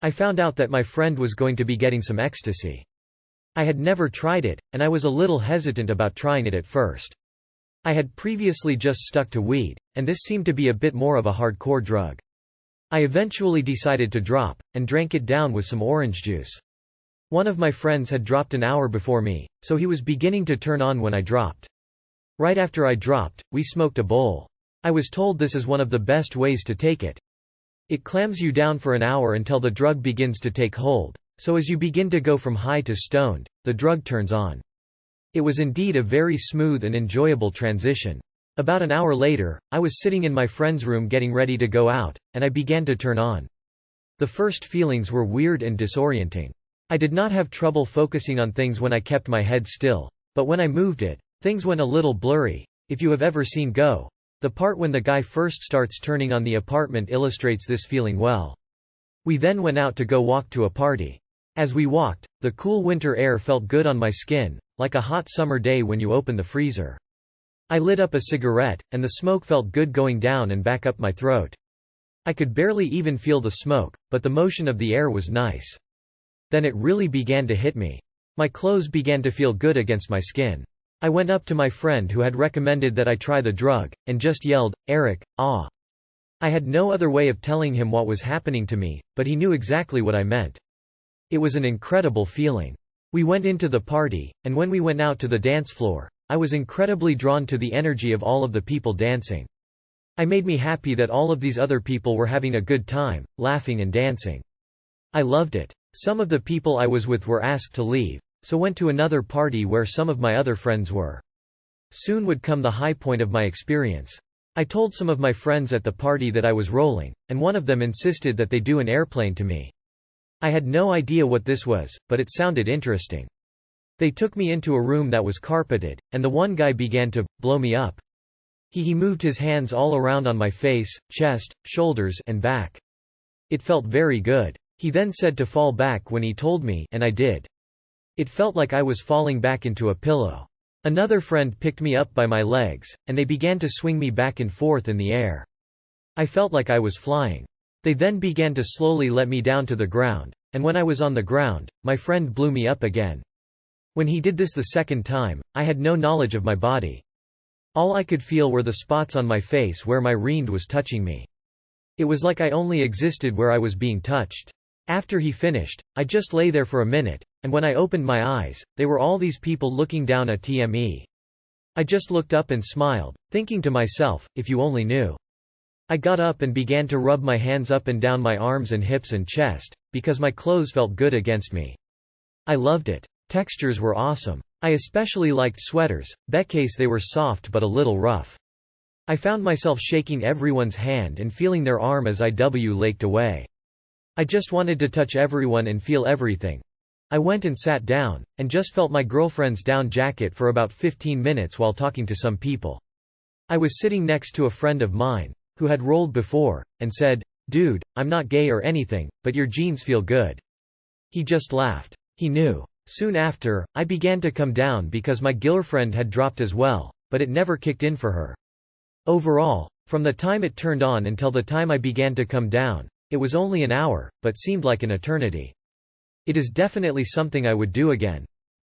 I found out that my friend was going to be getting some ecstasy. I had never tried it, and I was a little hesitant about trying it at first. I had previously just stuck to weed, and this seemed to be a bit more of a hardcore drug. I eventually decided to drop, and drank it down with some orange juice. One of my friends had dropped an hour before me, so he was beginning to turn on when I dropped. Right after I dropped, we smoked a bowl. I was told this is one of the best ways to take it. It clams you down for an hour until the drug begins to take hold, so as you begin to go from high to stoned, the drug turns on. It was indeed a very smooth and enjoyable transition. About an hour later, I was sitting in my friend's room getting ready to go out, and I began to turn on. The first feelings were weird and disorienting. I did not have trouble focusing on things when I kept my head still, but when I moved it, things went a little blurry. If you have ever seen Go, the part when the guy first starts turning on the apartment illustrates this feeling well. We then went out to go walk to a party. As we walked, the cool winter air felt good on my skin, like a hot summer day when you open the freezer. I lit up a cigarette, and the smoke felt good going down and back up my throat. I could barely even feel the smoke, but the motion of the air was nice. Then it really began to hit me. My clothes began to feel good against my skin. I went up to my friend who had recommended that I try the drug, and just yelled, "Eric, ah!" I had no other way of telling him what was happening to me, but he knew exactly what I meant. It was an incredible feeling. We went into the party, and when we went out to the dance floor, I was incredibly drawn to the energy of all of the people dancing. I made me happy that all of these other people were having a good time, laughing and dancing. I loved it. Some of the people I was with were asked to leave, so went to another party where some of my other friends were. Soon would come the high point of my experience. I told some of my friends at the party that I was rolling, and one of them insisted that they do an airplane to me. I had no idea what this was, but it sounded interesting. They took me into a room that was carpeted, and the one guy began to blow me up. He moved his hands all around on my face, chest, shoulders, and back. It felt very good. He then said to fall back when he told me, and I did. It felt like I was falling back into a pillow. Another friend picked me up by my legs, and they began to swing me back and forth in the air. I felt like I was flying. They then began to slowly let me down to the ground, and when I was on the ground, my friend blew me up again. When he did this the second time, I had no knowledge of my body. All I could feel were the spots on my face where my rind was touching me. It was like I only existed where I was being touched. After he finished, I just lay there for a minute, and when I opened my eyes, they were all these people looking down at me. I just looked up and smiled, thinking to myself, if you only knew. I got up and began to rub my hands up and down my arms and hips and chest, because my clothes felt good against me. I loved it. Textures were awesome. I especially liked sweaters, because they were soft but a little rough. I found myself shaking everyone's hand and feeling their arm as I laked away. I just wanted to touch everyone and feel everything. I went and sat down, and just felt my girlfriend's down jacket for about 15 minutes while talking to some people. I was sitting next to a friend of mine, who had rolled before, and said, "Dude, I'm not gay or anything, but your jeans feel good." He just laughed. He knew. Soon after, I began to come down because my girlfriend had dropped as well, but it never kicked in for her. Overall, from the time it turned on until the time I began to come down, it was only an hour, but seemed like an eternity. It is definitely something I would do again.